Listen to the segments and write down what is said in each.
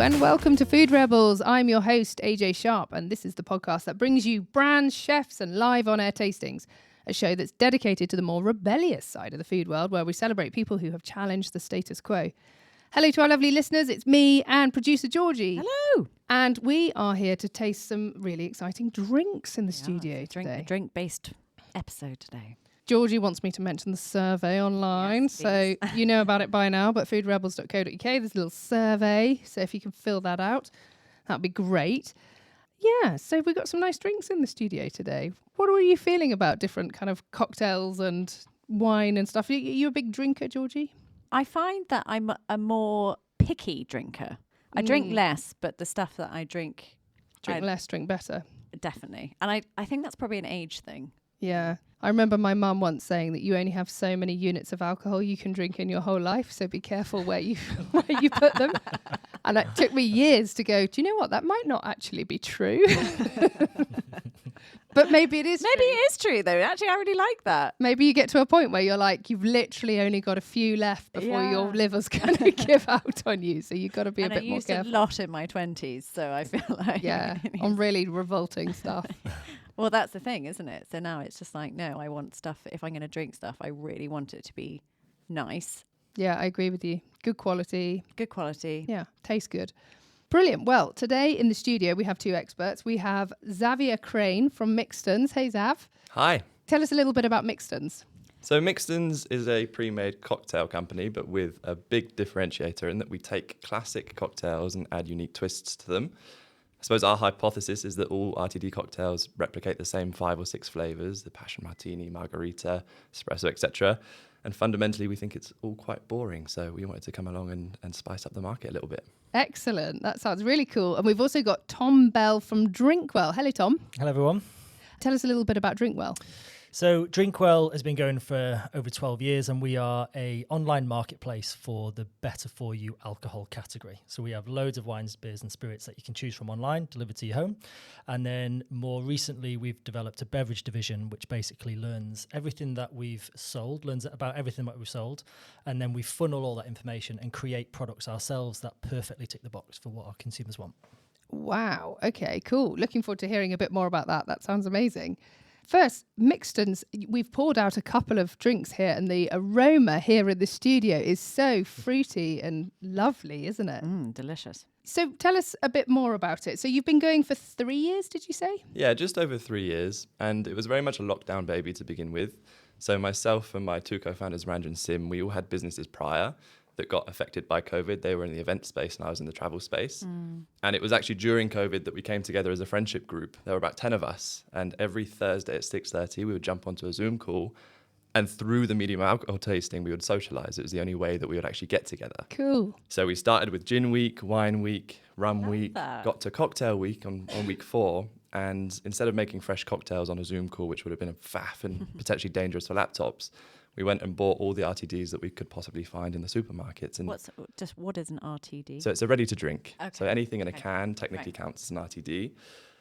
and welcome to Food Rebels. I'm your host, AJ Sharp, and this is the podcast that brings you brands, chefs, and live on-air tastings, a show that's dedicated to the more rebellious side of the food world, where we celebrate people who have challenged the status quo. Hello to our lovely listeners. It's me and producer Georgie. Hello. And we are here to taste some really exciting drinks in the studio today. A drink-based episode today. Georgie wants me to mention the survey online, Yes, so you know about it by now, but foodrebels.co.uk, there's a little survey, so if you can fill that out, that'd be great. Yeah, so we've got some nice drinks in the studio today. What are you feeling about different kind of cocktails and wine and stuff? You a big drinker, Georgie? I find that I'm a more picky drinker. I drink less, but the stuff that I drink... Drink less, drink better. Definitely. And I think that's probably an age thing. Yeah. I remember my mum once saying that you only have so many units of alcohol you can drink in your whole life, so be careful where you put them. And it took me years to go, do you know what? That might not actually be true. But maybe it is Maybe true. it is true, though. Actually, I really like that. Maybe you get to a point where you're like, you've literally only got a few left before Yeah. your liver's going to give out on you. So you've got to be And a bit more I used careful. a lot in my 20s, so I feel like... Yeah, on really revolting stuff. Well, that's the thing, isn't it? So now it's just like, no, I want stuff. If I'm going to drink stuff, I really want it to be nice, Yeah, I agree with you. Good quality. good quality. Yeah, tastes good. Brilliant. Well, today in the studio, we have two experts. We have Xavier Crane from Mixtons. Hey, Zav. Hi. Tell us a little bit about Mixtons. So Mixtons is a pre-made cocktail company, but with a big differentiator in that we take classic cocktails and add unique twists to them. I suppose our hypothesis is that all RTD cocktails replicate the same 5 or 6 flavors, the passion martini, margarita, espresso, etc. And fundamentally, we think it's all quite boring. So we wanted to come along and spice up the market a little bit. Excellent. That sounds really cool. And we've also got Tom Bell from Drinkwell. Hello, Tom. Hello, everyone. Tell us a little bit about Drinkwell. So Drinkwell has been going for over 12 years, and we are a online marketplace for the better for you alcohol category. So we have loads of wines, beers and spirits that you can choose from online, delivered to your home. And then more recently, we've developed a beverage division, which basically learns everything that we've sold, learns about everything that we've sold. And then we funnel all that information and create products ourselves that perfectly tick the box for what our consumers want. Wow. Okay, cool. Looking forward to hearing a bit more about that. That sounds amazing. First, Mixtons, we've poured out a couple of drinks here, and the aroma here in the studio is so fruity and lovely, isn't it? Delicious. So tell us a bit more about it. So you've been going for 3 years, did you say? Yeah, just over 3 years. And it was very much a lockdown baby to begin with. So myself and my two co-founders, Ranj and Sim, we all had businesses prior that got affected by COVID. They were in the event space and I was in the travel space. And it was actually during COVID that we came together as a friendship group. There were about 10 of us. And every Thursday at 6:30, we would jump onto a Zoom call. And through the medium alcohol tasting, we would socialize. It was the only way that we would actually get together. Cool. So we started with gin week, wine week, rum Love week, that. got to cocktail week on week 4. And instead of making fresh cocktails on a Zoom call, which would have been a faff and potentially dangerous for laptops, we went and bought all the RTDs that we could possibly find in the supermarkets. And What is an RTD? so it's a ready to drink. Okay. So anything in a Okay. can technically Right. counts as an RTD.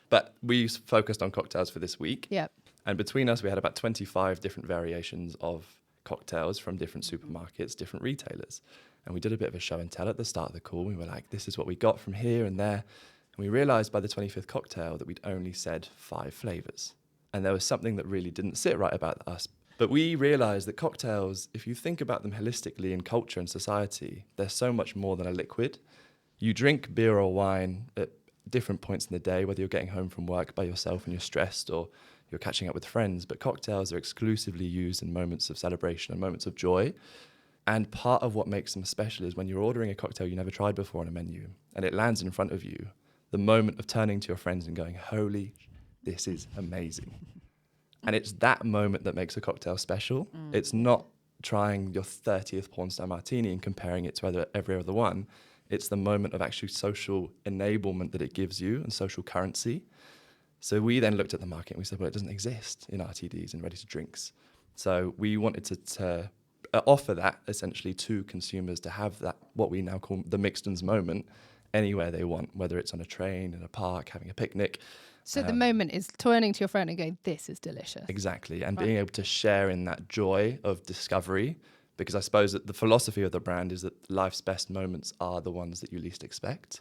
But we focused on cocktails for this week. Yeah. And between us, we had about 25 different variations of cocktails from different supermarkets, different retailers. And we did a bit of a show and tell at the start of the call. We were like, this is what we got from here and there. And we realized by the 25th cocktail that we'd only said 5 flavors. And there was something that really didn't sit right about us. But we realized that cocktails, if you think about them holistically in culture and society, they're so much more than a liquid. You drink beer or wine at different points in the day, whether you're getting home from work by yourself and you're stressed or you're catching up with friends, but cocktails are exclusively used in moments of celebration and moments of joy. And part of what makes them special is when you're ordering a cocktail you never tried before on a menu and it lands in front of you, the moment of turning to your friends and going, holy, this is amazing. And it's that moment that makes a cocktail special. It's not trying your 30th porn star martini and comparing it to every other one. It's the moment of actually social enablement that it gives you and social currency. So we then looked at the market and we said, well, it doesn't exist in RTDs and ready to drinks. So we wanted to offer that essentially to consumers to have that, what we now call the Mixtons moment, anywhere they want, whether it's on a train, in a park, having a picnic. So the moment is turning to your friend and going, this is delicious. Exactly. And being able to share in that joy of discovery because I suppose that the philosophy of the brand is that life's best moments are the ones that you least expect.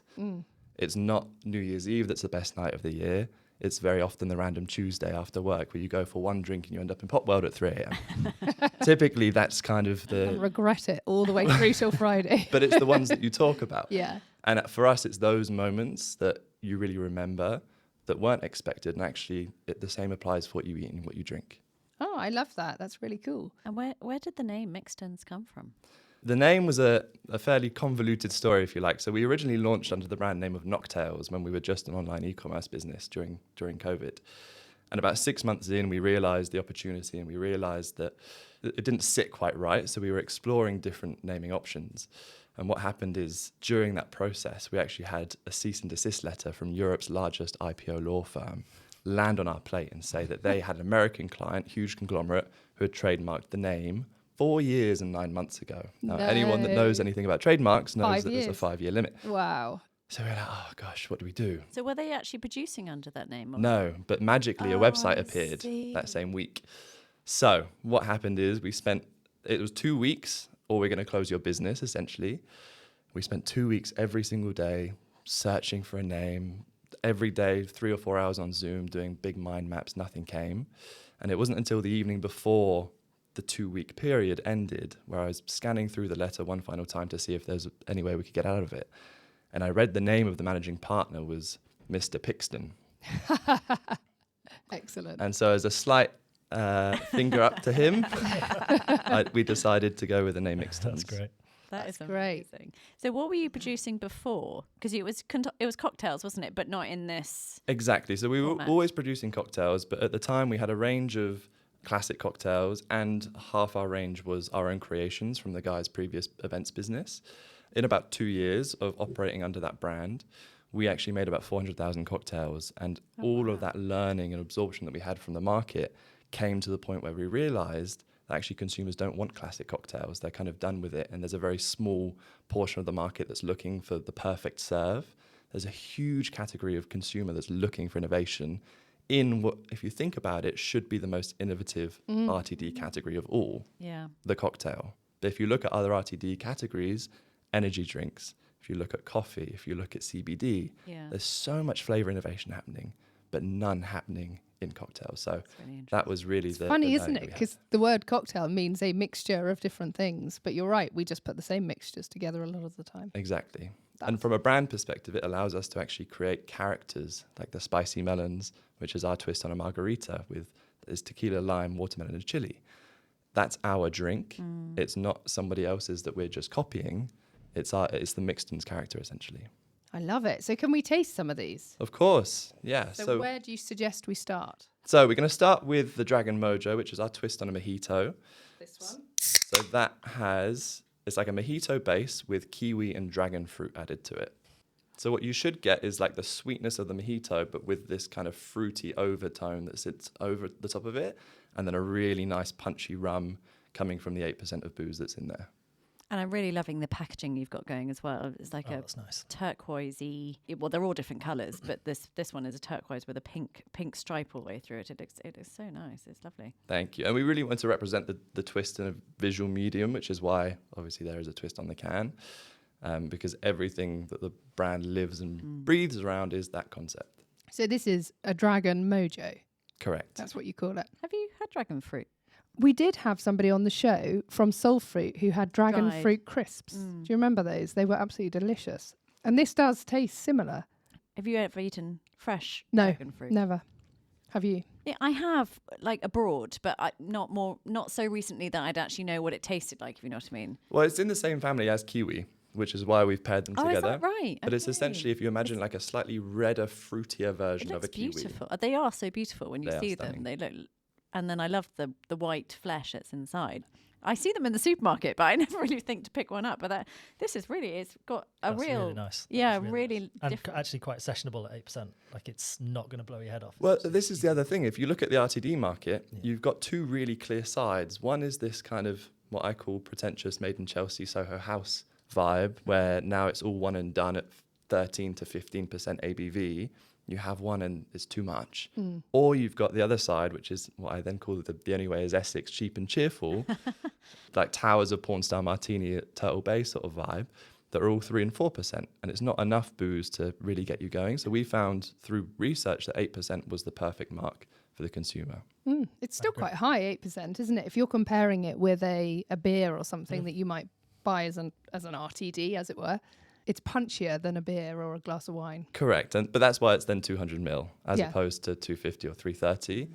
It's not New Year's Eve that's the best night of the year. It's very often the random Tuesday after work where you go for one drink and you end up in Pop World at 3 a.m. Typically, that's kind of And the... regret it all the way through till Friday. But it's the ones that you talk about. Yeah. And for us, it's those moments that you really remember that weren't expected. And actually, the same applies for what you eat and what you drink. Oh, I love that. That's really cool. And where did the name Mixtons come from? The name was a fairly convoluted story, if you like. So we originally launched under the brand name of Knocktails when we were just an online e-commerce business during COVID. And about 6 months in, we realized the opportunity and we realized that it didn't sit quite right. So we were exploring different naming options. And what happened is during that process, we actually had a cease and desist letter from Europe's largest IPO law firm land on our plate and say that they had an American client, huge conglomerate, who had trademarked the name 4 years and 9 months ago. Now, anyone that knows anything about trademarks knows 5 that there's a years. 5-year limit. Wow. So we're like, oh gosh, what do we do? So were they actually producing under that name? Or? No, but magically a Oh, website I appeared see. that same week. So what happened is it was 2 weeks, or we're going to close your business, essentially. We spent 2 weeks every single day searching for a name. Every day, 3 or 4 hours on Zoom, doing big mind maps, nothing came. And it wasn't until the evening before the 2-week period ended where I was scanning through the letter one final time to see if there's any way we could get out of it. And I read the name of the managing partner was Mr. Pixton. Excellent. And so as a slight finger up to him, we decided to go with the name Mixtons. That's great. That is That's great. amazing. So what were you producing before? Because it was cocktails, wasn't it? But not in this. Exactly. So we were Format. always producing cocktails, but at the time we had a range of classic cocktails and half our range was our own creations from the guy's previous events business. In about 2 years of operating under that brand, we actually made about 400,000 cocktails, and all of that learning and absorption that we had from the market came to the point where we realized that actually consumers don't want classic cocktails. They're kind of done with it, and there's a very small portion of the market that's looking for the perfect serve. There's a huge category of consumer that's looking for innovation in what, if you think about it, should be the most innovative RTD category of all, Yeah. the cocktail. But if you look at other RTD categories, energy drinks, if you look at coffee, if you look at CBD, Yeah. there's so much flavor innovation happening, but none happening in cocktails. So That's really interesting. that was really It's the funny, the isn't learning it? that we had. Because the word cocktail means a mixture of different things. But you're right, we just put the same mixtures together a lot of the time. Exactly. That's- And from a brand perspective, it allows us to actually create characters like the spicy melons, which is our twist on a margarita with is tequila, lime, watermelon, and chili. That's our drink. It's not somebody else's that we're just copying. It's the Mixtons character, essentially. I love it. So can we taste some of these? Of course, yeah. So where do you suggest we start? So we're going to start with the Dragon Mojo, which is our twist on a mojito. This one? So that it's like a mojito base with kiwi and dragon fruit added to it. So what you should get is like the sweetness of the mojito, but with this kind of fruity overtone that sits over the top of it, and then a really nice punchy rum coming from the 8% of booze that's in there. And I'm really loving the packaging you've got going as well. It's like Oh, a that's nice. turquoisey. Well, they're all different colours, but this one is a turquoise with a pink stripe all the way through it. It looks so nice. It's lovely. Thank you. And we really want to represent the twist in a visual medium, which is why obviously there is a twist on the can, because everything that the brand lives and breathes around is that concept. So this is a Dragon Mojo. Correct. That's what you call it. Have you had dragon fruit? We did have somebody on the show from Soul Fruit who had dragon Dried. fruit crisps. Do you remember those? They were absolutely delicious. And this does taste similar. Have you ever eaten fresh No, dragon fruit? never. Have you? Yeah, I have, like abroad, but not so recently that I'd actually know what it tasted like, if you know what I mean. Well, it's in the same family as kiwi, which is why we've paired them Oh, is together. that right? But it's Okay. essentially, if you imagine like a slightly redder, fruitier It version of looks a kiwi. beautiful. They are so beautiful when you They are see stunning. them. They look, and then I love the white flesh that's inside. I see them in the supermarket, but I never really think to pick one up. But it's got a That's real, really nice. yeah, That's really nice. And different. actually quite sessionable at 8%. Like it's not going to blow your head off. Well, this is the other thing. If you look at the RTD market, you've got two really clear sides. One is this kind of what I call pretentious made in Chelsea Soho House vibe, where now it's all one and done at 13 to 15% ABV, you have one and it's too much. Or you've got the other side, which is what I then call the only way is Essex, cheap and cheerful, like Towers of Pornstar Martini at Turtle Bay sort of vibe, that are all 3 and 4%. And it's not enough booze to really get you going. So we found through research that 8% was the perfect mark for the consumer. It's still quite high, 8%, isn't it? If you're comparing it with a beer or something that you might buy as an RTD, as it were, it's punchier than a beer or a glass of wine. Correct. But that's why it's then 200 ml as Yeah. opposed to 250 or 330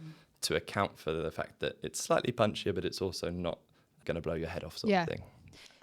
to account for the fact that it's slightly punchier, but it's also not going to blow your head off sort of thing.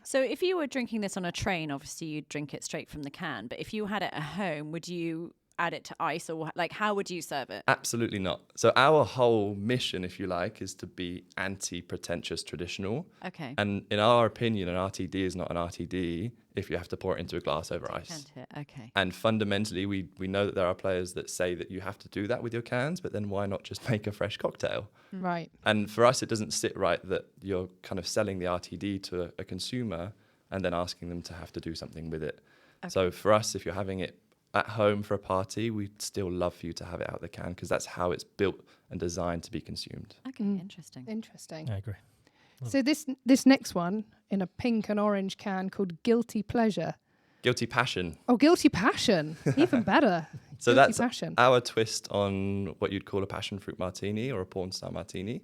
So if you were drinking this on a train, obviously you'd drink it straight from the can. But if you had it at home, would you add it to ice, or like how would you serve it? Absolutely not. So our whole mission, if you like, is to be anti-pretentious traditional. Okay. And in our opinion, an RTD is not an RTD if you have to pour it into a glass over ice. Decant it. Okay. And fundamentally, we know that there are players that say that you have to do that with your cans, but then why not just make a fresh cocktail? Right. And for us, it doesn't sit right that you're kind of selling the RTD to a consumer and then asking them to have to do something with it. Okay. So for us, if you're having it at home for a party, we'd still love for you to have it out the can because that's how it's built and designed to be consumed. Okay. Interesting. Interesting. I agree. So this next one in a pink and orange can called Guilty Pleasure. Guilty Passion. Oh, Guilty Passion. Even better. So Guilty that's Passion. our twist on what you'd call a passion fruit martini or a pornstar martini.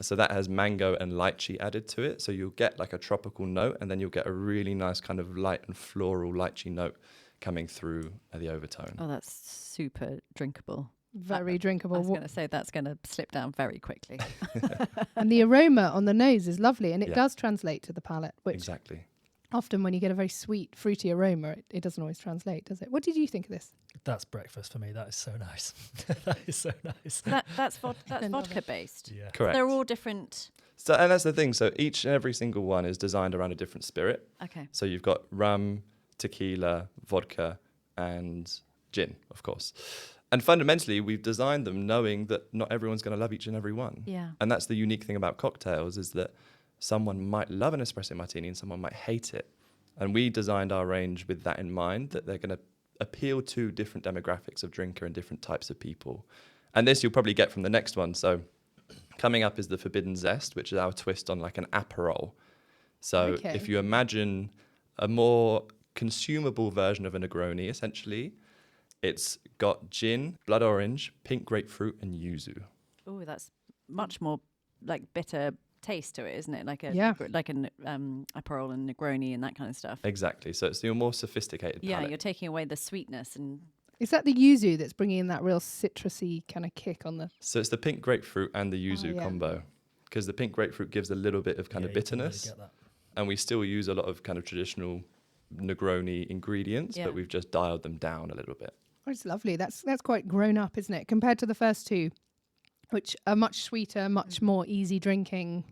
So that has mango and lychee added to it. So you'll get like a tropical note and then you'll get a really nice kind of light and floral lychee note coming through the overtone. Oh, that's super drinkable. Very I drinkable. was going to say that's going to slip down very quickly. And the aroma on the nose is lovely, and it Yeah. does translate to the palate, which Exactly. often when you get a very sweet, fruity aroma, it doesn't always translate, does it? What did you think of this? That's breakfast for me. That is so nice. That is so nice. That's love vodka it. based. Yeah. Correct. They're all different. So, and that's the thing. So each and every single one is designed around a different spirit. Okay. So you've got rum, tequila, vodka, and gin, of course. And fundamentally, we've designed them knowing that not everyone's going to love each and every one. Yeah. And that's the unique thing about cocktails is that someone might love an espresso martini and someone might hate it. And we designed our range with that in mind, that they're going to appeal to different demographics of drinker and different types of people. And this you'll probably get from the next one. So coming up is the Forbidden Zest, which is our twist on like an Aperol. So Okay. if you imagine a more consumable version of a Negroni, essentially, it's got gin, blood orange, pink grapefruit, and yuzu. Oh, that's much more like bitter taste to it, isn't it? Like a Yeah. like an Aperol and Negroni and that kind of stuff. Exactly. So it's your more sophisticated Yeah, palate. you're taking away the sweetness and Is that the yuzu that's bringing in that real citrusy kind of kick on the... So it's the pink grapefruit and the yuzu yeah. combo, because the pink grapefruit gives a little bit of kind of Yeah, you can really bitterness, get that. and we still use a lot of kind of traditional Negroni ingredients, Yeah. but we've just dialed them down a little bit. Oh, it's lovely. That's quite grown up, isn't it? Compared to the first two, which are much sweeter, much more easy drinking.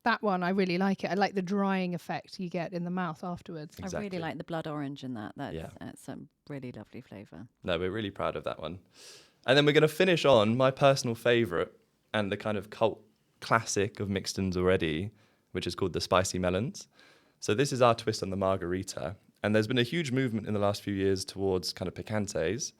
That one, I really like it. I like the drying effect you get in the mouth afterwards. I Exactly. really like the blood orange in that. That's Yeah. that's a really lovely flavour. No, we're really proud of that one. And then we're going to finish on my personal favourite and the kind of cult classic of Mixtons already, which is called the Spicy Melons. So this is our twist on the margarita. And there's been a huge movement in the last few years towards kind of picantes.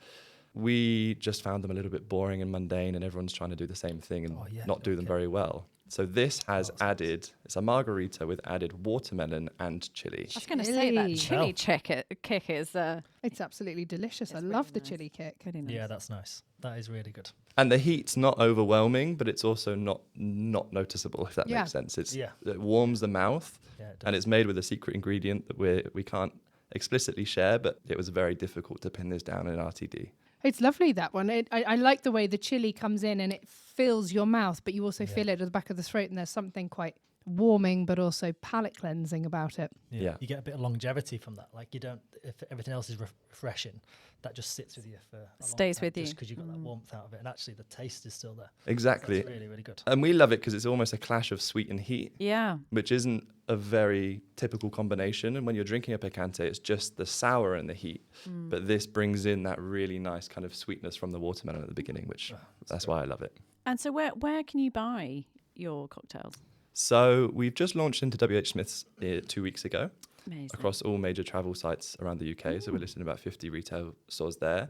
We just found them a little bit boring and mundane, and everyone's trying to do the same thing and Oh, yeah, not do them okay. very well. So this has that's nice. added, it's a margarita with added watermelon and chili. I was going to say that Chili. chili kick is It's absolutely delicious. I It's love really the nice. chili kick. really nice. Yeah, that's nice. That is really good. And the heat's not overwhelming, but it's also not noticeable, if that Yeah. makes sense. Yeah. It warms the mouth, Yeah, it and does. it's made with a secret ingredient that we can't explicitly share, but it was very difficult to pin this down in RTD. It's lovely, that one. I like the way the chili comes in and it fills your mouth, but you also Yeah. feel it at the back of the throat, and there's something quite warming but also palate cleansing about it. Yeah. You get a bit of longevity from that. Like you don't, if everything else is refreshing, that just sits with you for a long Stays time, with you. just because you've got that warmth out of it, and actually the taste is still there. Exactly. That's really, really good. And we love it because it's almost a clash of sweet and heat, Yeah. which isn't a very typical combination. And when you're drinking a picante, it's just the sour and the heat. But this brings in that really nice kind of sweetness from the watermelon at the beginning, which that's why I love it. And so where can you buy your cocktails? So we've just launched into WH Smith's 2 weeks ago. Amazing. across all major travel sites around the UK. So we're listed in about 50 retail stores there.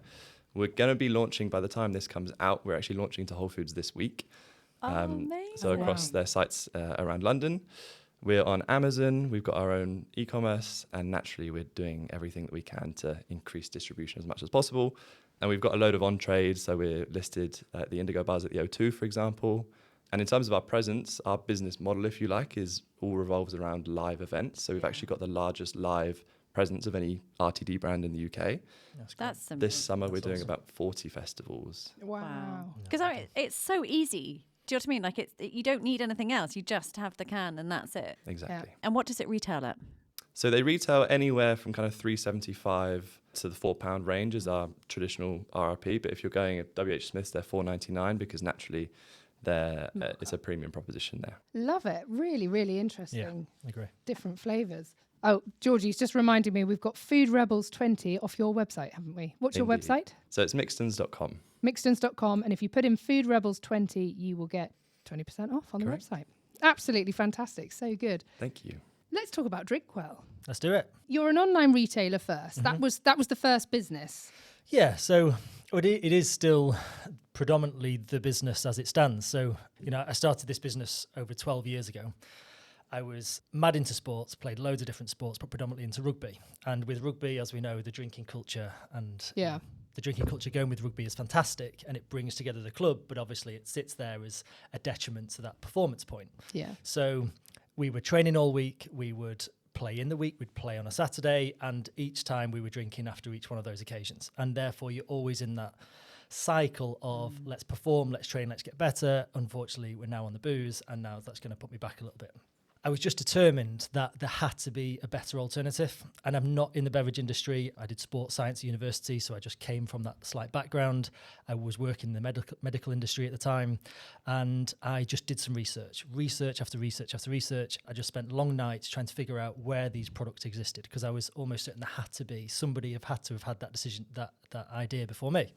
We're going to be launching, by the time this comes out, we're actually launching to Whole Foods this week. Amazing. So across their sites around London. We're on Amazon, we've got our own e-commerce, and naturally we're doing everything that we can to increase distribution as much as possible. And we've got a load of on-trade, so we're listed at the Indigo Bars at the O2, for example. And in terms of our presence, our business model, if you like, is all revolves around live events. So we've actually got the largest live presence of any RTD brand in the UK. That's This summer That's we're doing awesome. about 40 festivals. Wow. Because it's so easy. Do you know what I mean? Like you don't need anything else. You just have the can and that's it. Exactly. And what does it retail at? So they retail anywhere from kind of £3.75 to the £4 range is our traditional RRP. But if you're going at WH Smith's, they're $4.99 because naturally it's a premium proposition there. Love it. Really, really interesting. Yeah, agree. Different flavours. Oh, Georgie's just reminded me we've got Food Rebels 20 off your website, haven't we? What's your Indeed. website? So it's mixtons.com. Mixtons.com. And if you put in Food Rebels 20, you will get 20% off on Correct. the website. Absolutely fantastic. So good. Thank you. Let's talk about Drinkwell. Let's do it. You're an online retailer 1st. That was the first business. Yeah, so it is still predominantly the business as it stands. So, I started this business over 12 years ago. I was mad into sports, played loads of different sports, but predominantly into rugby. And with rugby, as we know, the drinking culture and Yeah. the drinking culture going with rugby is fantastic and it brings together the club, but obviously it sits there as a detriment to that performance point. Yeah. So we were training all week, we would play in the week, we'd play on a Saturday, and each time we were drinking after each one of those occasions. And therefore you're always in that cycle of let's perform, let's train, let's get better. Unfortunately, we're now on the booze and now that's going to put me back a little bit. I was just determined that there had to be a better alternative. And I'm not in the beverage industry. I did sports science at university, so I just came from that slight background. I was working in the medical industry at the time. And I just did some research after research after research. I just spent long nights trying to figure out where these products existed because I was almost certain there had to be. Somebody had to have had that decision, that idea before me.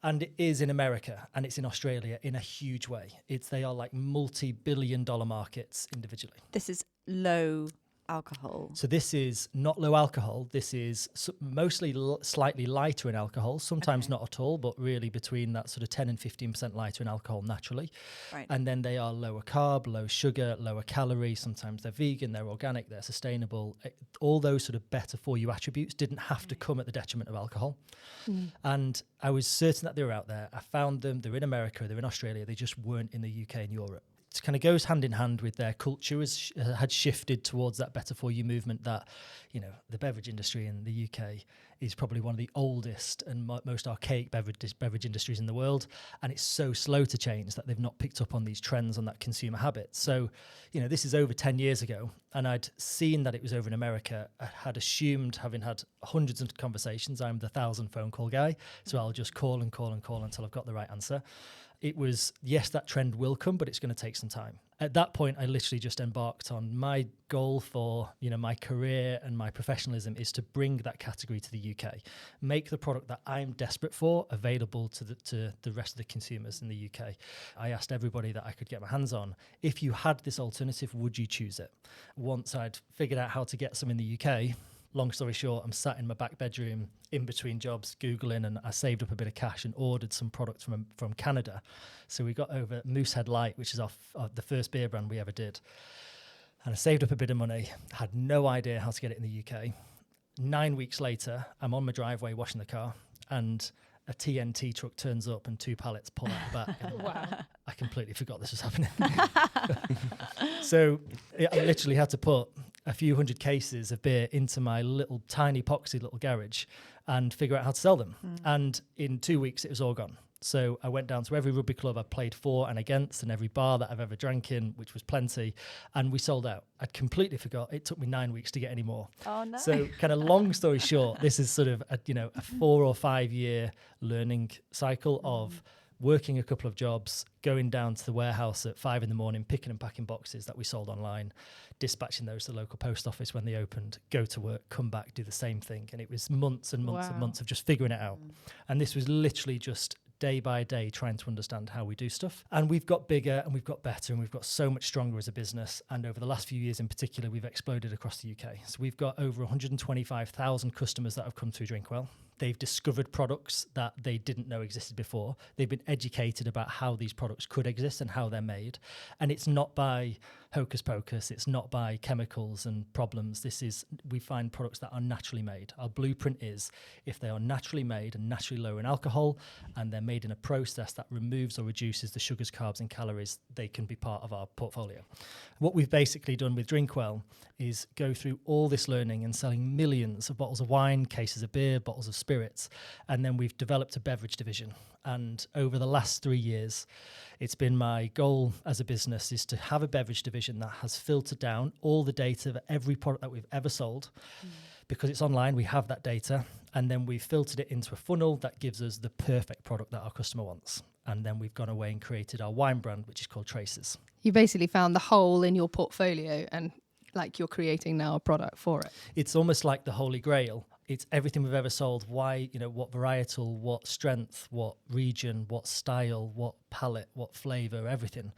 And it is in America and it's in Australia in a huge way. They are like multi-billion-dollar markets individually. This is low alcohol. So this is not low alcohol. This is mostly slightly lighter in alcohol, sometimes not at all, but really between that sort of 10 and 15% lighter in alcohol naturally. Right. And then they are lower carb, low sugar, lower calorie. Sometimes they're vegan, they're organic, they're sustainable. All those sort of better for you attributes didn't have to come at the detriment of alcohol. And I was certain that they were out there. I found them. They're in America, they're in Australia. They just weren't in the UK and Europe. It kind of goes hand in hand with their culture had shifted towards that better for you movement that, the beverage industry in the UK is probably one of the oldest and most archaic beverage industries in the world. And it's so slow to change that they've not picked up on these trends, on that consumer habit. So, this is over 10 years ago and I'd seen that it was over in America. I had assumed, having had hundreds of conversations, I'm the 1,000 phone call guy. So I'll just call until I've got the right answer. It was, yes, that trend will come, but it's going to take some time. At that point, I literally just embarked on my goal for, my career and my professionalism is to bring that category to the UK, make the product that I'm desperate for available to the rest of the consumers in the UK. I asked everybody that I could get my hands on, if you had this alternative, would you choose it? Once I'd figured out how to get some in the UK, long story short, I'm sat in my back bedroom in between jobs, Googling, and I saved up a bit of cash and ordered some products from Canada. So we got over Moosehead Light, which is the first beer brand we ever did. And I saved up a bit of money, had no idea how to get it in the UK. 9 weeks later, I'm on my driveway washing the car and a TNT truck turns up and 2 pallets pull out the back. And Wow. I completely forgot this was happening. So I literally had to put a few hundred cases of beer into my little tiny poxy little garage and figure out how to sell them. And in 2 weeks, it was all gone. So I went down to every rugby club I've played for and against and every bar that I've ever drank in, which was plenty, and we sold out. I'd completely forgot. It took me 9 weeks to get any more. Oh, no. So kind of long story short, this is sort of a 4 or 5 year learning cycle of working a couple of jobs, going down to the warehouse at 5 a.m, picking and packing boxes that we sold online, dispatching those to the local post office when they opened, go to work, come back, do the same thing. And it was months and months and months of just figuring it out. And this was literally just day by day trying to understand how we do stuff. And we've got bigger and we've got better and we've got so much stronger as a business. And over the last few years in particular, we've exploded across the UK. So we've got over 125,000 customers that have come through Drinkwell. They've discovered products that they didn't know existed before. They've been educated about how these products could exist and how they're made. And it's not by hocus pocus. It's not by chemicals and problems. We find products that are naturally made. Our blueprint is if they are naturally made and naturally low in alcohol and they're made in a process that removes or reduces the sugars, carbs and calories, they can be part of our portfolio. What we've basically done with Drinkwell is go through all this learning and selling millions of bottles of wine, cases of beer, bottles of spirits, and then we've developed a beverage division. And over the last 3 years, it's been my goal as a business is to have a beverage division that has filtered down all the data of every product that we've ever sold. Because it's online, we have that data, and then we've filtered it into a funnel that gives us the perfect product that our customer wants. And then we've gone away and created our wine brand, which is called Traces. You basically found the hole in your portfolio and like you're creating now a product for it. It's almost like the Holy Grail. It's everything we've ever sold. Why, what varietal, what strength, what region, what style, what palette, what flavor, everything.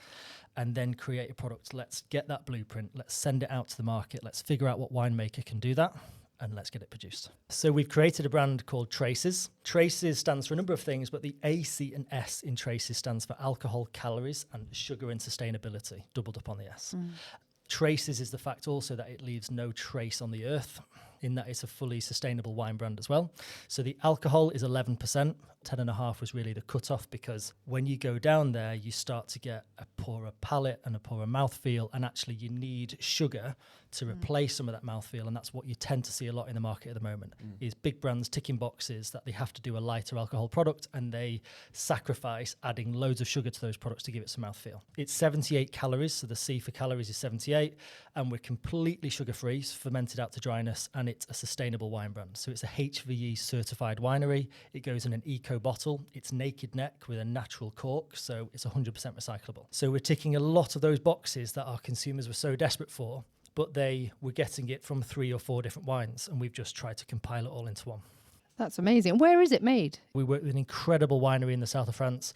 And then create a product. Let's get that blueprint. Let's send it out to the market. Let's figure out what winemaker can do that. And let's get it produced. So we've created a brand called Traces. Traces stands for a number of things, but the A, C and S in Traces stands for alcohol, calories and sugar and sustainability, doubled up on the S. Traces is the fact also that it leaves no trace on the earth, in that it's a fully sustainable wine brand as well. So the alcohol is 11%. 10.5 was really the cutoff, because when you go down there, you start to get a poorer palate and a poorer mouthfeel, and actually you need sugar to replace some of that mouthfeel, and that's what you tend to see a lot in the market at the moment, is big brands ticking boxes that they have to do a lighter alcohol product, and they sacrifice adding loads of sugar to those products to give it some mouthfeel. It's 78 calories, so the C for calories is 78, and we're completely sugar-free, fermented out to dryness, and it's a sustainable wine brand. So it's a HVE certified winery. It goes in an eco bottle. It's naked neck with a natural cork, so it's 100% recyclable. So we're ticking a lot of those boxes that our consumers were so desperate for, but they were getting it from 3 or 4 different wines, and we've just tried to compile it all into one. That's amazing. Where is it made? We work with an incredible winery in the south of France.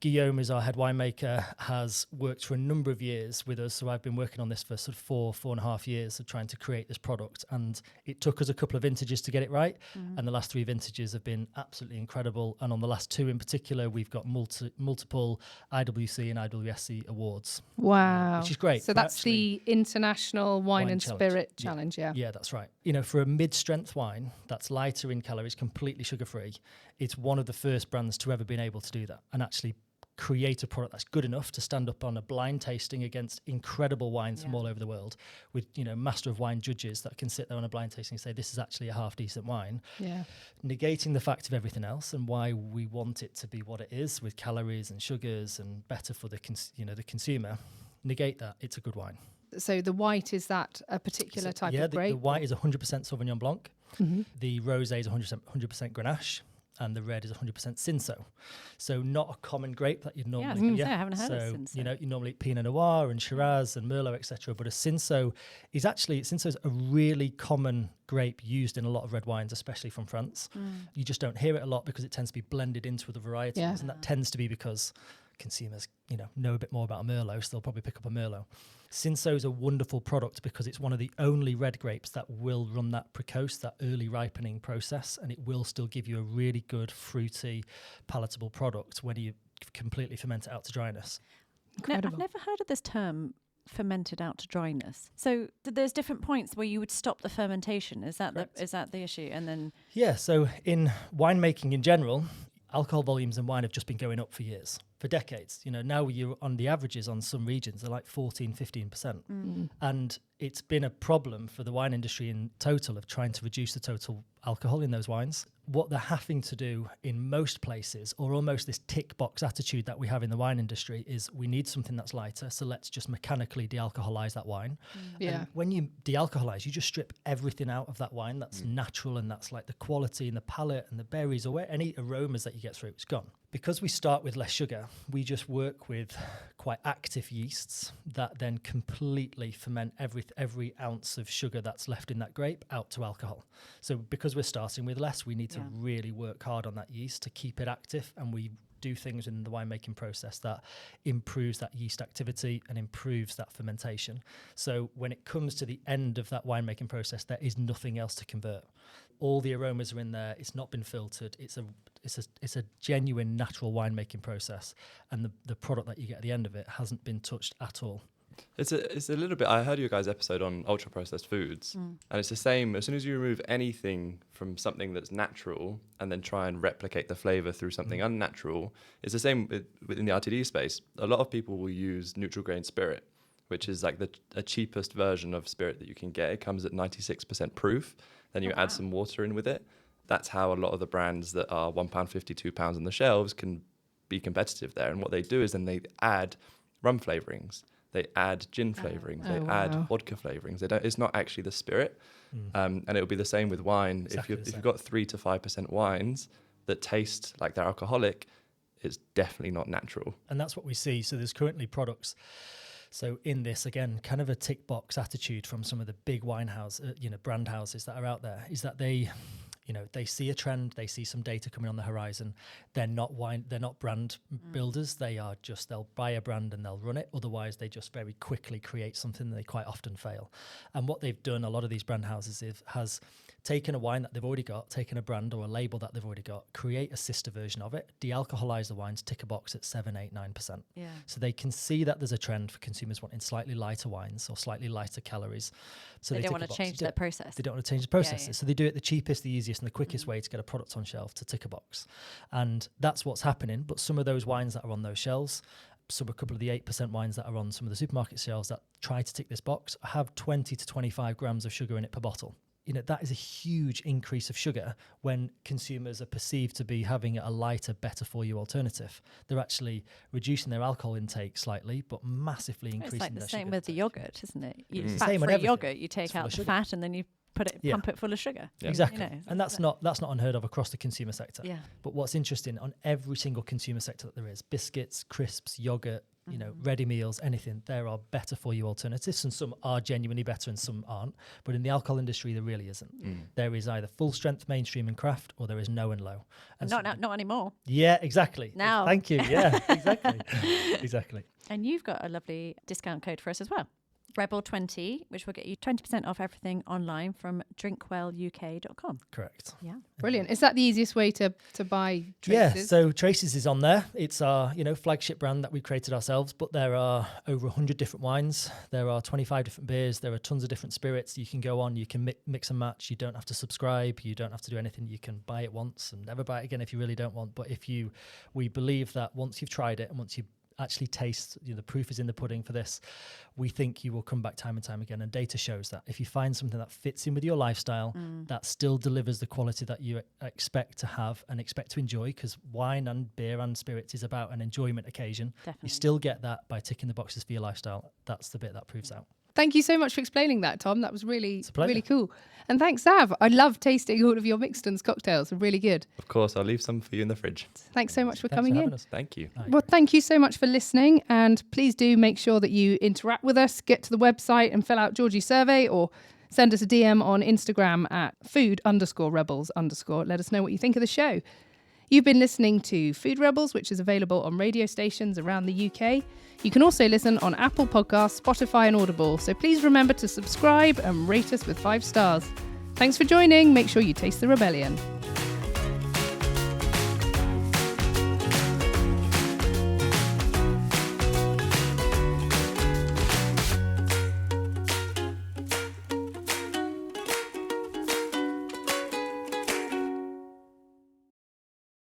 Guillaume is our head winemaker, has worked for a number of years with us. So I've been working on this for sort of 4.5 years of trying to create this product. And it took us a couple of vintages to get it right. And the last 3 vintages have been absolutely incredible. And on the last 2 in particular, we've got multiple IWC and IWSC awards. Wow. Which is great. So that's the International Wine and Challenge. Spirit Challenge, yeah. Yeah, that's right. For a mid-strength wine that's lighter in calories, completely sugar-free, it's one of the first brands to ever been able to do that and actually create a product that's good enough to stand up on a blind tasting against incredible wines from all over the world with, master of wine judges that can sit there on a blind tasting and say, this is actually a half decent wine. Yeah. Negating the fact of everything else and why we want it to be what it is with calories and sugars and better for the consumer. Negate that. It's a good wine. So the white, is that a particular type of grape? The white is 100% Sauvignon Blanc. The rosé is 100% Grenache. And the red is 100% Cinsault. So not a common grape that you'd normally I haven't heard of Cinsault. You normally eat Pinot Noir and Shiraz and Merlot, etc. But a Cinsault is a really common grape used in a lot of red wines, especially from France. You just don't hear it a lot because it tends to be blended into other varieties. And that tends to be because consumers, know a bit more about a Merlot, so they'll probably pick up a Merlot. Cinsault is a wonderful product because it's one of the only red grapes that will run that precose, that early ripening process, and it will still give you a really good, fruity, palatable product when you completely ferment it out to dryness. Incredible. I've never heard of this term, fermented out to dryness. So there's different points where you would stop the fermentation. Is that the issue? And then so in winemaking in general, alcohol volumes in wine have just been going up for years, for decades. Now you're on the averages on some regions, they're like 14, 15%. And it's been a problem for the wine industry in total of trying to reduce the total alcohol in those wines. What they're having to do in most places, or almost this tick box attitude that we have in the wine industry, is we need something that's lighter, so let's just mechanically de-alcoholize that wine. And when you de-alcoholize, you just strip everything out of that wine that's natural, and that's like the quality and the palate and the berries or any aromas that you get through, it's gone. Because we start with less sugar, we just work with quite active yeasts that then completely ferment every ounce of sugar that's left in that grape out to alcohol. So because we're starting with less, we need to really work hard on that yeast to keep it active, and we do things in the winemaking process that improves that yeast activity and improves that fermentation. So when it comes to the end of that winemaking process, there is nothing else to convert. All the aromas are in there. It's not been filtered. It's a genuine natural winemaking process, and the product that you get at the end of it hasn't been touched at all. It's a little bit. I heard your guys' episode on ultra processed foods, and it's the same. As soon as you remove anything from something that's natural and then try and replicate the flavor through something unnatural, it's the same within the RTD space. A lot of people will use neutral grain spirit, which is like the cheapest version of spirit that you can get. It comes at 96% proof. Then you add some water in with it. That's how a lot of the brands that are £1.50, £2 on the shelves can be competitive there. And what they do is then they add rum flavorings. They add gin flavorings. They add vodka flavorings. It's not actually the spirit. And it'll be the same with wine. Exactly if you've got 3 to 5% wines that taste like they're alcoholic, it's definitely not natural. And that's what we see. So there's currently products. So in this, again, kind of a tick box attitude from some of the big wine house, brand houses that are out there, is that they see a trend, they see some data coming on the horizon. They're not brand builders. They'll buy a brand and they'll run it. Otherwise, they just very quickly create something that they quite often fail. And what they've done, a lot of these brand houses has taken a wine that they've already got, taken a brand or a label that they've already got, create a sister version of it, de-alcoholize the wines, tick a box at 7, 8, 9%. Yeah. So they can see that there's a trend for consumers wanting slightly lighter wines or slightly lighter calories. So they don't tick want a to box. change their process. They don't want to change the processes. Yeah. So they do it the cheapest, the easiest, and the quickest way to get a product on shelf, to tick a box. And that's what's happening. But some of those wines that are on those shelves, a couple of the 8% wines that are on some of the supermarket shelves that try to tick this box have 20 to 25 grams of sugar in it per bottle. That is a huge increase of sugar when consumers are perceived to be having a lighter, better for you alternative. They're actually reducing their alcohol intake slightly, but massively increasing their sugar. It's like the same with the yogurt, isn't it? Fat-free yogurt, you take out the fat and then you pump it full of sugar. Yeah. Exactly. And that's not unheard of across the consumer sector. Yeah. But what's interesting, on every single consumer sector that there is, biscuits, crisps, yogurt, ready meals, anything, there are better for you alternatives, and some are genuinely better and some aren't. But in the alcohol industry, there really isn't. There is either full strength, mainstream and craft, or there is no and low. And not anymore. Yeah, exactly. Now. Thank you. Yeah, exactly. Exactly. And you've got a lovely discount code for us as well. Rebel20, which will get you 20% off everything online from drinkwelluk.com. Correct. Yeah. Brilliant. Is that the easiest way to buy Traces? Yeah, so Traces is on there. It's our flagship brand that we created ourselves, but there are over 100 different wines. There are 25 different beers. There are tons of different spirits. You can go on, you can mix and match. You don't have to subscribe. You don't have to do anything. You can buy it once and never buy it again if you really don't want. But we believe that once you've tried it and once you actually taste, the proof is in the pudding for this, we think you will come back time and time again. And data shows that if you find something that fits in with your lifestyle, that still delivers the quality that you expect to have and expect to enjoy, because wine and beer and spirits is about an enjoyment occasion. Definitely. You still get that by ticking the boxes for your lifestyle. That's the bit that proves out. Thank you so much for explaining that, Tom. That was really, It's a pleasure. really cool. And thanks, Zav. I love tasting all of your Mixtons cocktails. They're really good. Of course, I'll leave some for you in the fridge. Thanks so much for Thanks coming for in. having us. Thank you. Well, thank you so much for listening. And please do make sure that you interact with us. Get to the website and fill out Georgie's survey, or send us a DM on Instagram at food_rebels_. Let us know what you think of the show. You've been listening to Food Rebels, which is available on radio stations around the UK. You can also listen on Apple Podcasts, Spotify and Audible. So please remember to subscribe and rate us with 5 stars. Thanks for joining. Make sure you taste the rebellion.